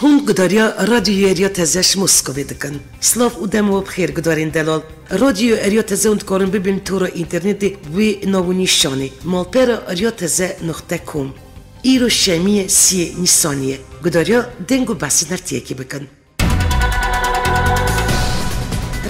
هون گداریا رادیو اریات ازش مسکوی دکن. سلاف و دم و بخیر گدارین دلال. رادیو اریات ازه اون کارن ببین تو را اینترنتی وی نوونیشانی. مالپر اریات ازه نقطه کم. ایرو شمی سی نیسانیه. گداریا دنگو بحث نرتیه کی بکن.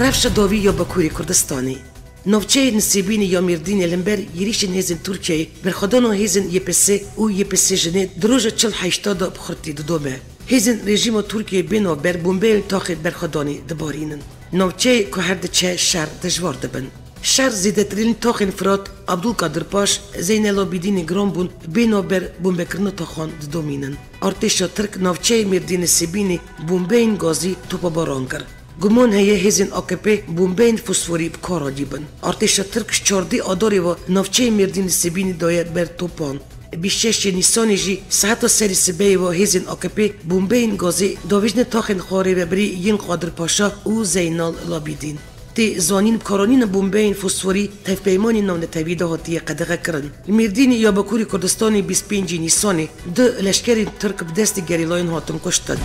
رفش داوی یا باکوری کردستانی. نوچه نسیبین یا مردین لنبر یریش هزن ترکیه برخدانو هزن یپسه او یپسه جنه دروژ 40-80 بخورتی دومه. هزن رژیم ترکیه بنا بر بومبه تاخت برخدانی دبارینن. نوچه که هر دچه شر دجوار دبن. شر زیده ترین تاخن فرات عبدالقادر پاش زین العابدین گرام بون بنا بر بومبه کرنو تاخان دومینن. ارتش ترک نوچه مردین سیبینی بومبه این گازی توپا باران کرد. گمان هیه هزین AKP بومبین فسفوری بکارا دیبن. ارتش ترکش 14 آداری و نوچه مردین سیبینی دایه بر توپان. 26 نیسانی جی ساعت سری سبی و هزین AKP بومبین گازی دویجن تاخن خاری و بری ین قادر پاشا او زینال لابیدین. تی زانین بکارانین بومبین فسفوری تف پیمانی نام نتویده هاتی قدغه کرن. مردین یا باکوری کردستانی 25 نیسانی ده لشکری ترک بدست گریلاین هاتن کشتن.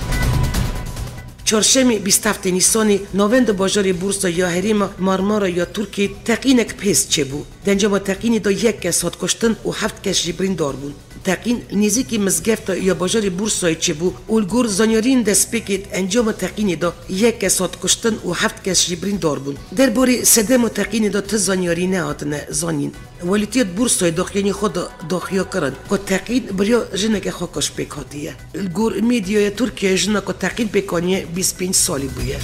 چهارشنبه 27 نیسانی نوند بازار بورس یا حریم مارمارا یا ترکیه تقینک پیس چه بود. دنجا تقینی دا یک کس هات کشتن و 7 کس جبرین دار بود. تقین نزدیکی مزگفت یا بازار بورس چه بود. الگور زانیارین دست پیکید انجام تقینی دا یک کس هات کشتن و 7 کس جبرین دار بود. در باری سدم تقینی دا تزانیارینه هاتنه زانین. ولیتیت بورسای داخلی خود داخیا کردن که تقین برای جنگ خاکش پیکاتیه. الگور میدیای ترکیه جنگ که تقین پیکانیه 25 سالی بوده.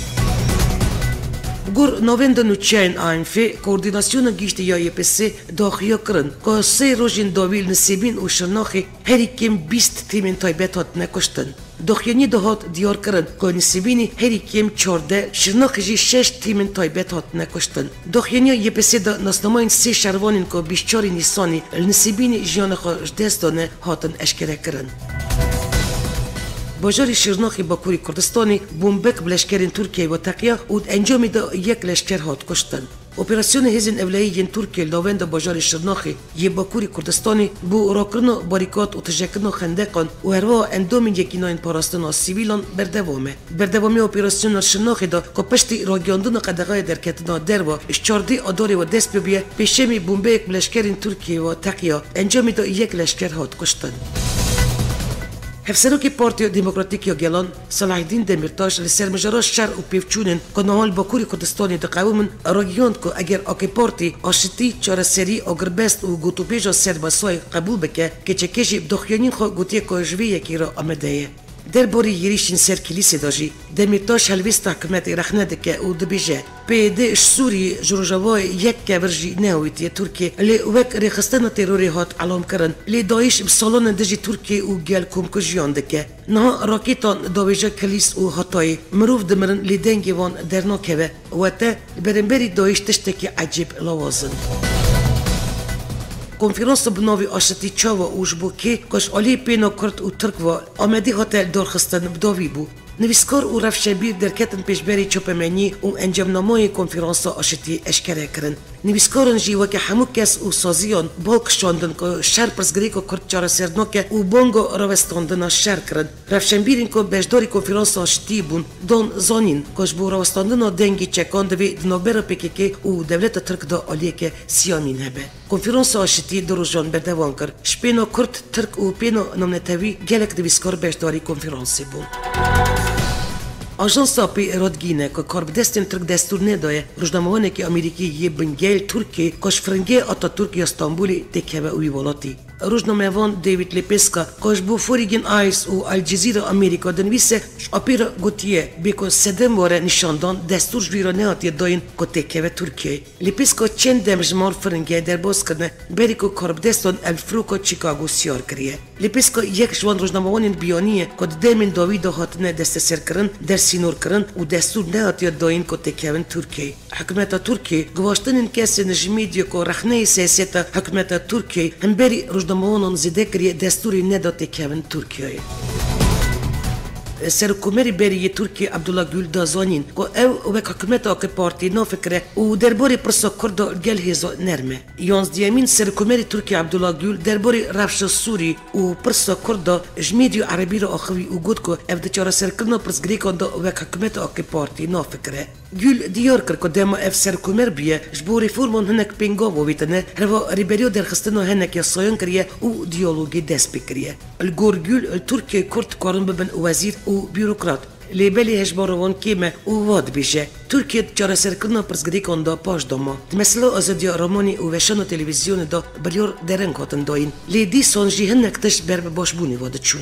گور نوند نوچین آنفی کوردیناسیون گیشت یا یپسی داخیا کردن که 3 روزین داویل نسیبین و شناخی هری کم 20 تیمین تایبت هات نکشتن. داخیانی دهات دیار کردن که نسیبینی هری کم 14 شناخی 6 تیمین تایبت هات نکشتن. داخیانی یپسی دا ناسناماین 3 شروانین که 24 نیسانی نسیبینی جیان خوش دستانه هاتن اشکره کردن. بازار شیرناخی باکوری کردستانی بومبک بلشکرین ترکیه و تقیه و انجام دا یک لشکر هات کشتن. اپراسیون هزین اولایی ترکیه لاوند بازار شیرناخی یه باکوری کردستانی بو راکرنو باریکات و تجکرنو خندقان و هروا اندام یکیناین پاراستنا سیویلان بردوامی اپراسیون شیرناخی دا که پشتی راگیاندون قدقای درکتنا در و 14 آداری و دست ببیه پیشمی بومبک بلشکرین ترکیه و تقیه انجام دا یک لشکر هات کشتن. هفسروکی پارتی دموکراتیک یا گلان صلاح الدین دمیرتاش لسر مجراش شر و پیفچونن که نهال باکوری کردستانی دقیقمون راگیاند که اگر آکی پارتی آشتی چاره سری آگربست و گوتوپیجا سرباسای قبول بکه که چکشی بدخیانین خو گوتیه که جوی یکی را آمده در باری یریشین سر کلیسی داجی دمیرتاش هلویست حکمت رخنه دکه و دبیجه پیده سوری جروجوای یک کبرجی نهویتی ترکیه لی وک ریخستن تروری هات علام کرن لی دایش بسالون دجی ترکیه و گل کمک جیان دکه نه راکیتان داویجه کلیس و هاتای مروف دمرن لی دنگی وان درناکه و تا برنبری دایش تشتکی عجیب لوازن. کنفرانس بناوی آشتی چاوا اوش بو که کاش آلی پینا کرد و ترک و آمدی هاتل دارخستن بداوی بو. نویسکار و رفشبیر درکتن پیشبری چوپمنی و انجام نامای کنفرانس آشتی اشکره کرن. نویسکارن جی وکه همو کس و سازیان بالک شاندن که شر پرزگری که کرد چاره سرناکه و بانگو روستاندن شر کرن. رفشبیرین که بجداری کنفرانس آشتی بون دان زانین کاش بو روستاندن دنگی چکان دوی دنابر PKK و دولت ترک دا آلیه که سیامین هبه. کنفرانس آشتی دروژان بردوان کرد. شپینا کرد ترک و پینا نمنتوی گلک نویسکار بجداری کنفرانسی بون. آژانس آپی رادگینه که کار بدستین ترک دستور نداره روزنامه‌ای که آمریکی یه بنگل ترکی کاش فرنگی آتاتورک استانبولی تکه و ویولاتی روزنامه‌وان دیوید لپسکا کاش بو فوریگین آیس و الجزیره آمریکا دنویسه آپی را گوتیه بیکو سدم واره نشاندان دستور جویرا نهاتی داین که تکه و ترکیه لپسکا چند دمجمار فرنگی در باز کرده بری که کار بدستان الفروکا چیکاگو سیار کریه لپسکا یک جوان روزنامه‌وان بیانیه که دمین داوید هاتنه دست سر کرن در سینور کرن و دستور نهاتی داین که تکه و ترکیه حکومت ترکیه گواشتن کسی نجمیدی که رخنه سیاست حکومت ترکیه هم بری روزنامه‌وان زده کریه دستوری نداده که ترکیه سرکومری بری ترکیه عبدالله گل دازانین که او وک حکومت آک پارتی نافکره و درباره پرسا کرد گل هزا نرمه. یانزدیمین سرکومری ترکیه عبدالله گل درباره رفش سوری و پرسا کرد جمیدیو عربی را آخوی و گود که او دچار سرکرنا پرس گریکان دا وک حکومت آک پارتی نافکره. گل دیار کرد که دما اف سرکومر بیه جبو ریفورمان هنک پینگا ویتنه روا ریبریو درخستنو هنک یا سایان کریه و دیالوگی دست بکریه. الگور گل ترکیه کرد کارن ببن وزیر و بیروکرات لیبلی هجباروان کیمه و واد بیشه. ترکیه جاره سرکرنا پرسگریکان دا پاش داما. مثلا آزادی رامانی و وشان و تلویزیون دا بلیار درنگ هاتن داین. لیدی سانجی هنک تشت برب باش بونی واده چون.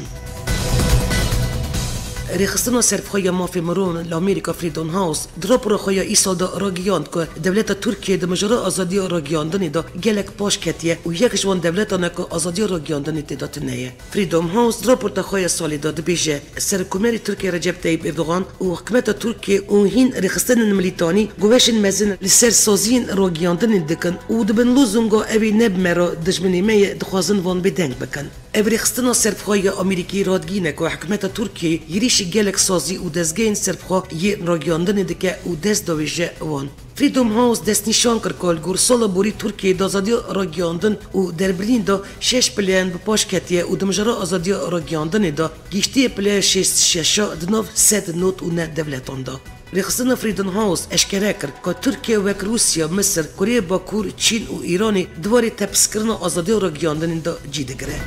رخصتنا صرف خویا مافی مرون لامریکا فریدون هاوس دراپورا خویا ایسال دا راگیاند که دولت ترکیه دا مجرا آزادی راگیاندنی دا گلک پاش کتیه و یکش وان دولتانه که آزادی راگیاندنی تدات نیه. فریدون هاوس دراپور دا خویا سالی داد بیجه سرکومری ترکیه رجب طیب اردوغان و حکمت ترکیه اون هین رخصتن ملیتانی گوشن مزن لسر سازین راگیاندنی دکن و دبن لوزونگا اوی نب مرا دجمنی می دخوازن وان بدنگ بکن. افریخستنا سربخوای امریکی رادگینه که حکومت ترکیه یریش گلک سازی و دزگین سربخوا یه راگیاندن دکه و دست دویجه وان. فریدوم هاوس دست نشان کرد که گورسال بوری ترکیه دازادی راگیاندن و در برلین دا 6 پلیان بپاش کتیه و دمجرا آزادی راگیاندن دا گیشتی پلیان 6 دناف 3 نوت و نه دولتان دا. رخصتنا فریدون هاوس اشکره کرد که ترکیه و روسیا، مصر، کره باکور، چین و ایرانی دواری تپسکرنا آزادی راگیاندن دا جیدگره.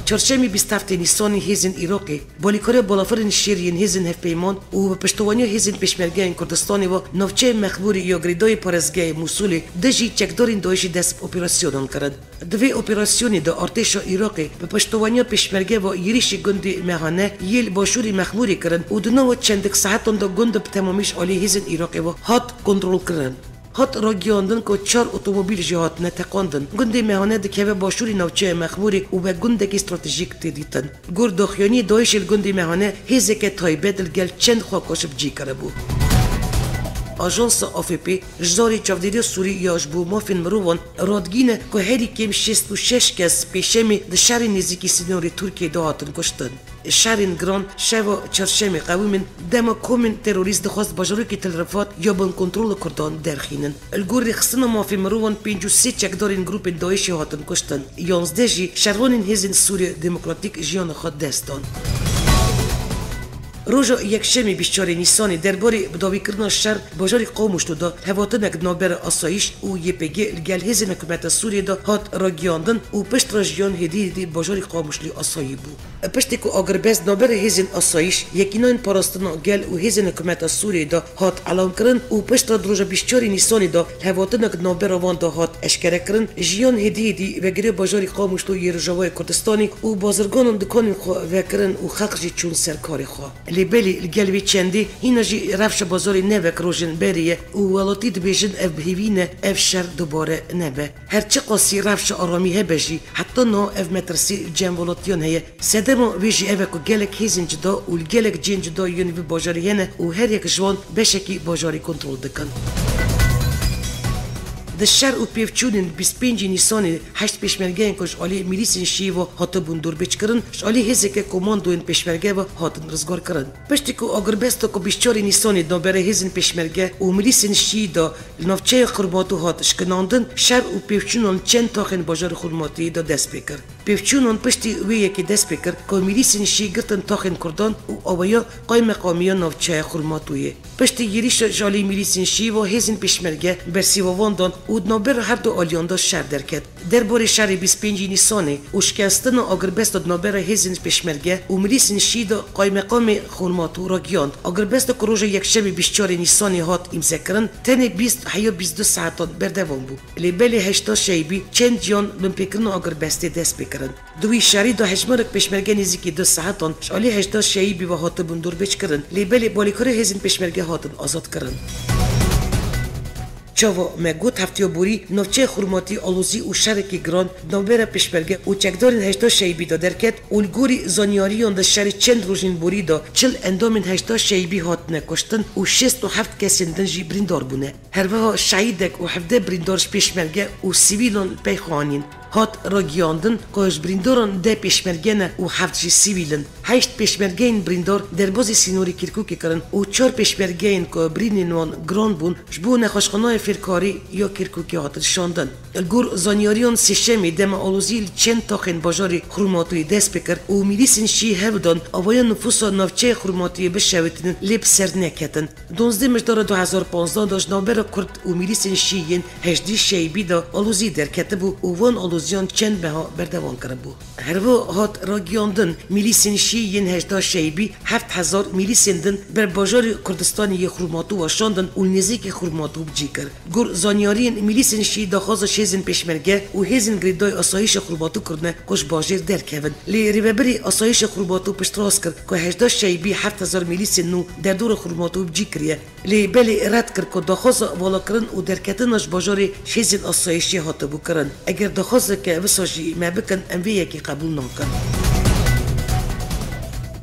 چهارشنبه 27 نیسان هیزن عراقی بالیکاره بالافرین شیرین هیزن هفپیمان و پشتوانی هیزن پشمرگه کردستانی و نوچه مخبوری یا گریدای پارزگاه موسولی دژی چکدارین دایشی دست اپراسیون کرد. دوی اپراسیونی دا ارتش عراقی به پشتوانی پشمرگه و یریش گندی مهانه یل باشوری مخبوری کرد و دنو چندک ساعتان دا گند به تمامیش عالی هیزن عراقی و هات کنترل کرد. هات راگیاندن که 4 اتومبیل جهات نتقاندن گنده مهانه دکه باشوری نوچه مخبوری و به گنده استراتژیک تدیتن گور داخیانی دایش گنده مهانه هیزه که تایبت الگل چند خواکاشب جی کرده بود. آژانس آفپی جزاری چاودیری سوری یاش بو مافین مروان رادگینه که هری کم 66 کس پیشمی ده شهر نزدیکی سینوری ترکیه دهاتن کشتن. شهرین گران شوا چهارشنبه قویمن دما کومن تروریست دخواست باجروکی تلرفات یا بن کنترل کردان درخینن. الگور رخصتنا مافی مروان 53 چکدارین گروپ دایشی هاتن کشتن. 11 جی شهروانین هیزن سوری دموکراتیک جیان خود دستان. روزا یکشنبه 24 نیسان درباره بداوی کردن شهر باجاری قومش دا هواتنک نابر آسایش و یپگی گل هزین حکومت سوریه دا هات راگیاندن و پشت راجیان هدیه باجاری قومشلی آسایی بود. پشتی که آگربز نابر هزین آسایش یکینان پاراستنا گل و هزین حکومت سوریه دا هات علام کردن و پشت روزا 24 نیسان دا هواتنک نابر وان دا هات اشکره کردن جیان هدیه وگری باجاری قومشلو یروجوای کردستانی و بازرگانان دکان خو وکرن و خلقی چون سرکاری خو. لیبلی الگلوی چندی اینا جی رفش بازاری نوک روشن بریه و ولاتید بیشن اف بهیوینه اف شر دوباره نبه. هرچه قاسی رفش آرامی هبجی حتی نو اف مترسی جنب ولاتیان هیه سدما ویجی اوکو گلک هیزن جدا و الگلک جین جدا یونی بی باجاری هنه و هر یک جوان بشکی باجاری کنترل دکن. در شهر و پیفچونین 25 نیسان 8 پشمرگه کش علی میلیسین شیوا هاتو بندور بیچ کردن علی هزی که کماندوین پشمرگه و هاتن رزگار کردن. پشتی که آگربستا که 24 نیسان نابره هزین پشمرگه و میلیسین شیدا نافچه خرماتو هات شکناندن شهر و پیفچونان چند تاخن باجار خرماتی دا دست بکر. پیفچونان پشتی ویه که دست بکر که میلیسین شی گرتن تاخن کردن و آویا قای مقامیان نافچه خرماتویه. پشتی یریش جالی میلیسین شیوا هزین پشمرگه برسیواندان و نابر هر دو آلیاندا شهر درکد. درباره شهر 25 نیسان و شکستن آگربست نابر هزین پشمرگه و میلیسین شیدا قای مقام خرماتو را گیاند. آگربست که روز یکشنبه 24 نیسان هات امضا کردن تن 22 ساعتان بردوام بود. لیبل 8 شیبی چند جان بمپیکرن آگربست دست بکردن. دوی شهری دا هجمارک پشمرگه نزدیکی 2 ساعتان علی 8 شیبی و هات بندور بیچ کردن. لیبل بالیکاره هزین پشمرگه هاتن آزاد کردن. چاوا مگوت هفته بوری نوچه خرماتی آلوزی و شرکی گران نوبره پشمرگه و چکدارین 8 شیبی دا درکت الگوری زانیاریان دا شهر چند روزین بوری دا 40 اندامین 8 شیبی هات نکشتن و 67 کسین دنجی بریندار بونه. هر وها شهیدک و 17 بریندارش پشمرگه و سیویلان پیخوانین. هات راگیاندن که برینداران ده پیشمرگه و 7 سیویلن 8 پیشمرگه بریندار در باز سینوری کرکوک کردن و 4 پیشمرگه که برینوان گران بون جبو نخاشخانه فرکاری یا کرکوکی هات شاندن الگور زانیاریان سیشمی دم آلوزیل چند تاخن باجاری خروماتوی دست بکر و میلیسین شی هفدان آوای نفوسا نافچه خروماتوی بشویتن لیب سر نکتن 12 مجدار 2015 داشت نابر کرد و میلیسین شیین 18 شیبی دا آلوزی در کتبو و وان آلوزیان چند بها بردوان کربو هرو هات راگیاندن میلیسین شیین 18 شیبی 7000 میلیسین دن بر باجاری کردستانی خروماتو و شاندن و نزیک خروماتو بجی کرد گور زانیارین میلیسین شی داخواز هزین پیشمرگه و هزین گریدای آسایش خروباتو کردنه کش باجیر در کهون لی ریوبری آسایش خروباتو پشتراس کرد که 18 شیبی 7000 میلیسین نو در دور خروباتو بجی کریه لی بلی رد کرد که داخواز والا کرن و در کتنش باجاری هزین آسایشی هاتو بو کرن اگر داخواز که وساجی ما بکن انویه که قبول نکن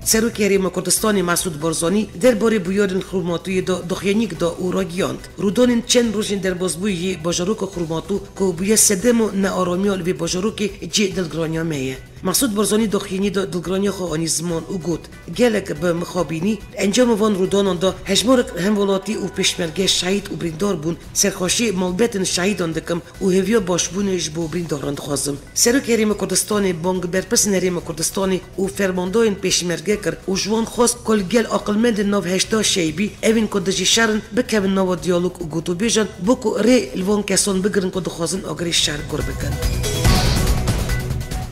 سروک هریم کردستانی مسعود بارزانی درباره بیارن خروماتوی دخیانیک دا او راگیاند رودانین چند روزین در بازبوی باجاروک خروماتو که بویا سدمو نارامیال وی باجاروک جی دلگرانیا میه مسعود بارزانی دخیانی دا دلگرانیا خوانی زمان او گوت گلک به مخابینی انجام وان رودانان دا هجمارک همولاتی و پیشمرگه شهید و بریندار بون سرخاشی مالبتن شهیدان دکم و هویا باشبونش بو برینداران خازم سروک هریم کردستانی بانگ برپسن هریم کردستانی و فرماندوین پیشمرگه و جوان خواست کل گل عقلمند نو 18 شیبی اوین که دجی شرن بکن نو دیالوگ و گوتو بیجن بکو ری الوان کسان بگرن که دخوازن آگری شهر گر بکن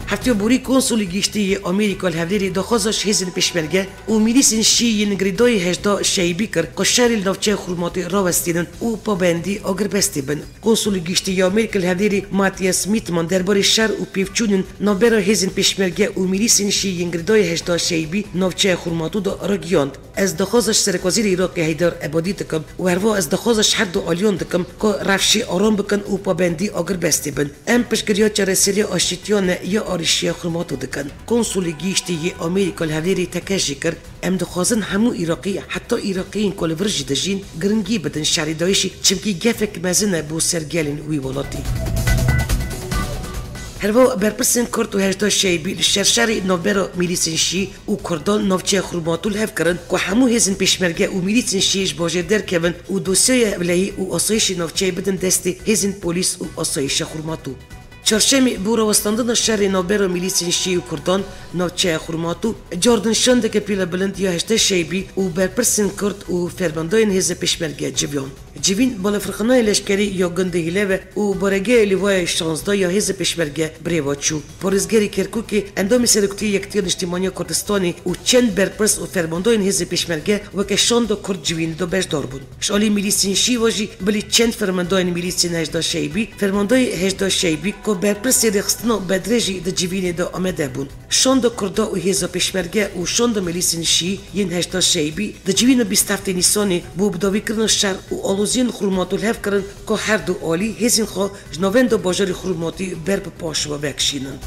هفته بوری کنسولی گیشتی آمریکا الهودری دخوازش هزین پیشمرگه و میلیسین شیین گریدای 18 شیبی کرد که شهر نوچه خروماتی راوستیدن و پابندی آگر بستی بن کنسولی گیشتی آمریکا الهودری ماتیاس میتمان درباره شهر و پیوچونین نابرا هزین پیشمرگه و میلیسین شیین گریدای 18 شیبی نوچه خروماتو دا راگیاند از دخوازش سرکوزیر عراق هیدر عبادی دکم و هروا از دخوازش حد و آلیان دکم که رفشی آرام بکن و پابندی آگر بستی بن ام پشگریات چرسیلی آشتیان یا آریشی خروماتو دکن کنسولی گیشتی آمریکا الهودری تکشی کرد ام دخوازن همو عراقی حتی عراقیین کل ورجی دجین گرنگی بدن شهری دایشی چمکی گفک مزنه بو سرگلین وی ولاتی هروا برپرسن کرد و 18 شیبی شرشری نوبرا میلیسین شی و کردان نوچه خروماتو الهف کرن که همو هزین پیشمرگه و میلیسین شیش باجه در کون و دوسیه ولهی و آسایش نوچه بدن دستی هزین پولیس و آسایش خروماتو چهارشنبه بورا وستاندن شهر نوبرا میلیسین شی و کردان نوچه خروماتو جاردن شنده که پیلا بلند یا 18 شیبی و برپرسن کرد و فرماندوین هز پیشمرگه جویان جوین بالا فرخنای لشکری یا گنده هیلوه و بارگه لیوای 16 یا هز پیشمرگه بریواچو پارزگری کرکوکی اندام سرکتی یکتیر اجتماعی کردستانی و چند برپرس و فرماندوین هز پیشمرگه و که شانده کرد جوین دو بشدار بود شالی میلیسین شی واجی بلی چند فرماندوین میلیسین 18 شیبی فرماندوی 18 شیبی که برپرس رخصتنا بدرجی د جوین دا آمده بود شانده کرده و هز پیشمرگه و شانده میلیسین شی ین 18 شیبی د جوین 27 نیسانی بو بداوی کردن شهر و زین خروماتو الهف کردن که هر دو عالی هزین خواه جنوین دو باجاری خروماتی بر بپاش و بکشینن.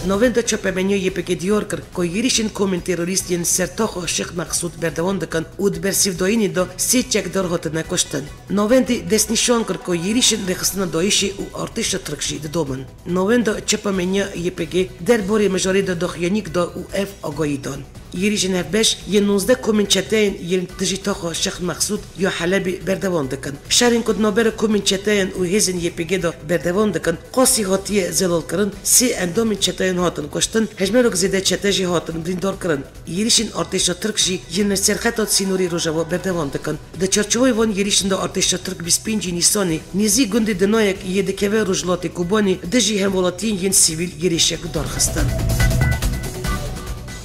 نوین دا چپمنیا یه پکی دیار کرد که یریشن کومن تروریست ین سرتاخ شیخ مقصود بردوان دکن و برسیف داینی دا 3 چک دار هات نکشتن. نوین دی دست نشان کرد که یریشن رخصتن دایشی و ارتش ترکشی دومن. نوین دا چپمنیا یه پکی در باری مجاری دا داخیانیک دا و اف آگاهی دان. یریشن هفبش یه 19 کومن چتاین ین تجیتاخ شیخ مقصود یا حلبی بردوان دکن. شهرین کد نابر کومن چتاین و هزین یه پکی دا بردوان دکن قاسی هاتیه زلال کرن 3 اندام چتاین هاتن کشتن هجمرک زیده چتاجی هاتن بریندار کرن یریشن ارتش ترکشی ین سرخطات سینوری روجوا بردوان دکن د چرچوی وان یریشن دا ارتش ترک 25 نیسانی نیزی گند دنایک یه دکوه روجلات کوبانی دجی هم ولاتین ین سیویل یریشک دارخستن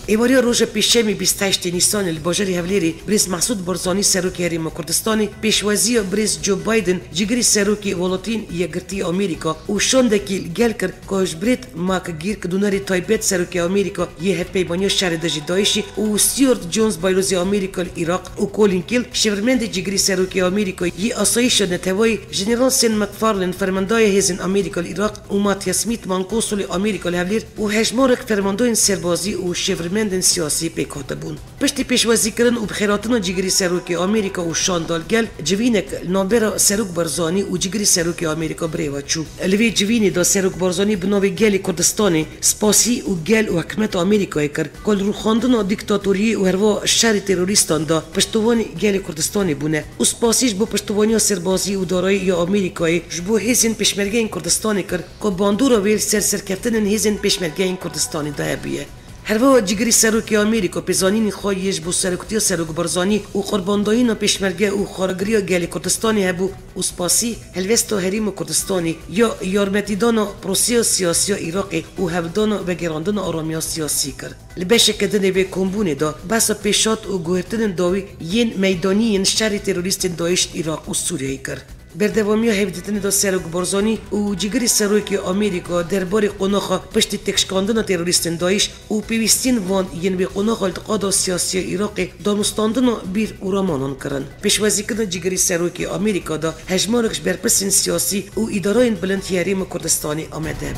ایواریا روز پیشمی 28 نیسان الباجری هفلیری بریز مسعود بارزانی سروکی هریم کردستانی پیشوازی بریز جو بایدن جگری سروکی ولاتین یگرتی آمریکا و شاندکی گل کرد که برید ماک گیر کدوناری تایبت سروکی آمریکا یه هپیبانی شهر دجی دایشی و استیورت جونز بایروزی آمریکا العراق و کولین کیل شورمند جگری سروکی آمریکا یه آسایش نتوای جنرال سن مکفارلن فرماندای هزین آمریکا العراق و ماتیاس میتمان کنسول آمریکا الهفلیر و هجمارک فرماندوین سربازی و شورمند هنرمند سیاسی پیکات بون پشتی پیشوازی کردن و بخیراتن جگری سروک آمریکا و شاندالگل جوینک نامبر سروک برزانی و جگری سروک آمریکا بریواچو لوی جوینی دا سروک برزانی بناوی گل کردستانی سپاسی و گل و حکمت آمریکا کر کل رو خواندن دیکتاتوری و هروا شر تروریستان دا پشتوانی گل کردستانی بونه و سپاسیش بو پشتوانی سربازی و دارایی یا آمریکایی جبو هیزن پشمرگین کردستانی کر که باندورا ویل سرکفتن هیزن پشمرگین کردستانی دا بیه هروا جگری سروک آمریکا پیزانین خواهیش بو سرکتی سروک برزانی و قربانداین پیشمرگه و خارگری گل کردستانی هبو و سپاسی هلوستو هریم کردستانی یا یارمتیدان پروسی سیاسی عراقی و هفدان و گراندن آرامی سیاسی کرد. لباس کدن به کمبونه دا بس پیشات و گوهرتن داوی ین میدانی شر تروریست داعش عراق و سوریه کرد. بردوامی هفدتن دا سروک برزانی و جگری سروک آمریکا درباره قناخا پشت تکشکاندن تروریستن داعش و پیوستین وان ین به قناخا التقاط سیاسی عراق دانستاندن بیر اورامانان کرن پیشوازی کردن جگری سروک آمریکا دا هجمارکش برپسین سیاسی و ادارای بلند حریم کردستانی آمده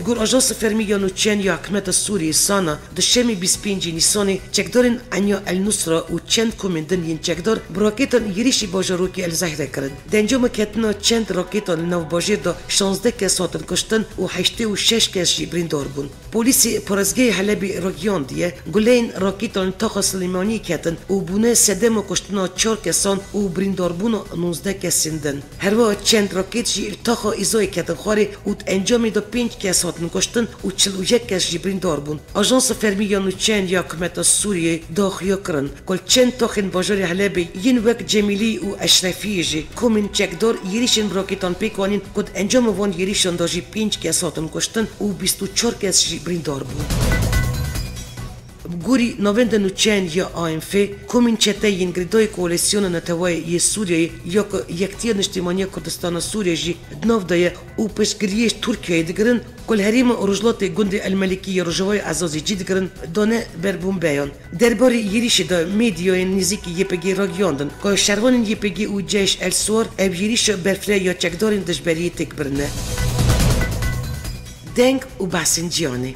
گور آژانس فرمیان و چین یا حکمت سوریه سانا دشمی 25 نیسانی چکدارن انیا النصرا و چند کومندن ین چکدار براکتان یریشی باجاروکی الزهره کرد. دنجام کتنا چند راکتان نو باجر دا 16 کس هاتن کشتن و 86 کس بریندار بون. پلیسی پرزگی حلبی راگیان دیه گلین راکتان تاخ سلیمانی کتن و بونه سدم و کشتنا 4 کسان و بریندار بون 19 کسیندن. هر وقت چند راکت جی تاخ ایزای کتن خاری و انجام دا 5 کس کشتن و 41 کس جبرین دار بون. آژانس فرمیان و چند یا حکمت سوریه داخیا کرن. کل چند تاخن باجار حلبی ین وقت جمیلی و اشرفی جی کومن چکدار یریشن راکتان پیکوانین کد انجام وان یریشن داجی 5 کس هاتن کشتن و 24 کس جبرین دار بون. گوری نوندن و چند یا آنف کومین چته ین گریدای کولیسیون نتوای ی سوریه یا یکتیر نشتیمانی کردستان سوریه جی دناف دایه و پشگریش ترکیه دگرن کل حریم رجلات گند الملکی رجوای عزازی جی دگرن دانه بربون بیان درباره یریش دا میدیای نزیکی یپگی راگیاندن که شروان یپگی و جیش السوار اب یریش برفره یا چکدارین دجبری تکبرنه دنگ و بحسنجیانه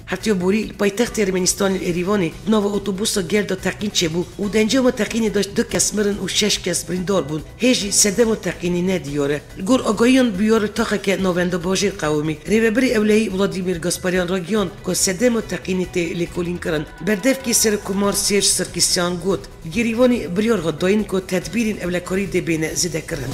هرتیو بوری پایتخت ارمنستان ایریوانی نو اتوبوس گرد تقین چبو و دنجام تقینی داشت 2 کس مرن و 6 کس بریندار بون هیچی سدم تقینی ندیاره گور آگاهیان بیار تاخه که نوونده باجر قومی ریوبری اولهی ولادیمیر گاسپاریان راگیان که سدم تقینی ته لیکولین کرن بردف کی سر کمار سیرج سرکیسیان گوت گریوانی بریار غداین که تدبیرین اولکاری دبینه زده کرن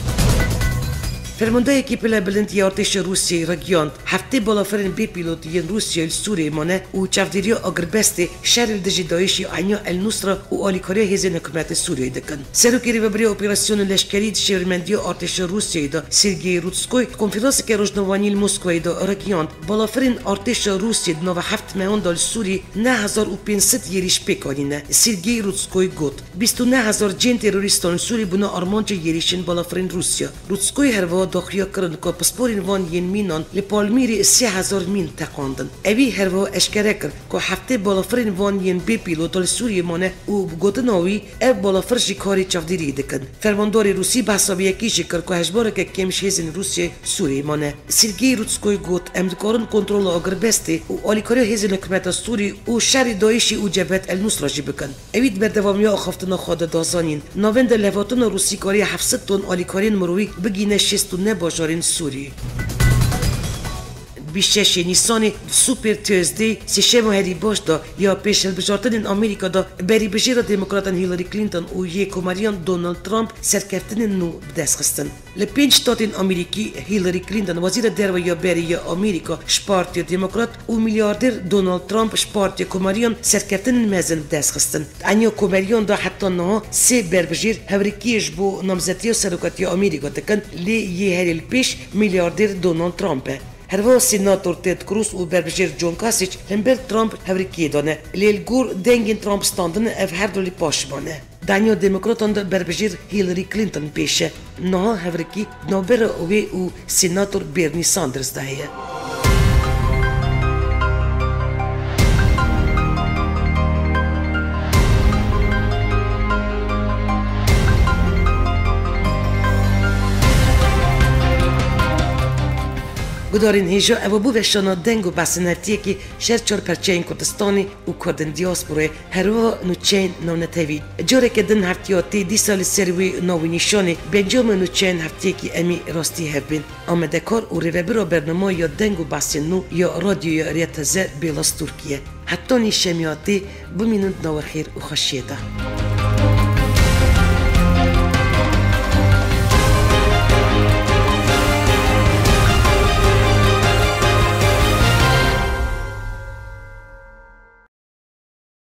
فرمانده اکیپل بلند ارتش روسیه راگیان هفته بالافرین بی پیلوت ین روسیه سوریه مانه و چفدیری آگربست شهر دژی داعش انیا النصرا و آلیکاری هیزن حکومت سوریه دکن سروکی ریوبری اپراسیون لشکری شهروندی ارتش روسیه دا سرگئی روتسکوی کنفرانس که روزنامه‌نی مسکو دا راگیان بالافرین ارتش روسیه نو 7 میلیون دلار سوری 9500 یریش پیکانینه سرگئی روتسکوی گوت 29000 جن تروریستان سوری بنا آرمانچ یریشن بالافرین روسیه روتسکوی هر داخیا کردن که پاسپورین وان ین مینان لپالمیری 3000 مین تقاندن. اوی هر و اشکره کرد که هفته بالافرین وان ین بی پیلوت سوریه مانه و گوتناوی اف بالافرشی کاری چفدیری دکن. فرماندار روسی بحثابی یکیش کرد که هجباره که کمش هزین روسیه سوریه مانه. سرگئی روتسکوی گوت امدکارن کنترل آگربستی و آلیکاری هزین حکومت سوری و شر داعشی و جبهت النصرا جی بکن. اوید بردوامی آخفتن خود دازانین. نوند لواتن روسی کاری 700 تن آلیکارین مروی بگینه 6 نباجارین سوری 26 نیسان سوپر تیوزدی سیشم هری باش دا یا پیشل بجارتن آمریکا دا بری بجیر دموکراتن هیلاری کلینتون و یکوماریان دونالد ترامپ سرکفتن نو بدست خستن. لپنج تاتین آمریکی هیلاری کلینتون وزیر درو یا بری یا آمریکا شپارتی دموکرات و میلیاردر دونالد ترامپ شپارتی کوماریان سرکفتن مزن بدست خستن. انیا کوماریان دا حتی نه سه بربجیر هوریکیش بو نامزدی سرکتی آمریکا دکن لی یه هری پیش میلیاردر دونالد ترامپ. هر وقت سیناتور تد کروس و بربجیر جون کاسیچ همبر ترامپ هوریکی دانه لیل گور دنگین ترامپ ستاندن اف هر دولی پاشمانه. دانیو دموکراتان بربجیر هیلاری کلینتون پیشه نه هوریکی نوبر اوی و سیناتور برنی ساندرز دهیه. گدارین هیجا او بو وشانا دنگ و بسنرتیه که شهر چار پرچین کردستانی و کردن دیاسپوره هرو نوچین نونتوی جوره که دن هفتیاتی دی سال سروی نوی نشانی بنجام نوچین هفتیه که امی راستی هفبین آمده کار و ریوبرو برنامه یا دنگ و بسنو یا رادیو یا ریتزه بیلاس ترکیه حتی نیشمیاتی بمینند نو خیر و خوشیده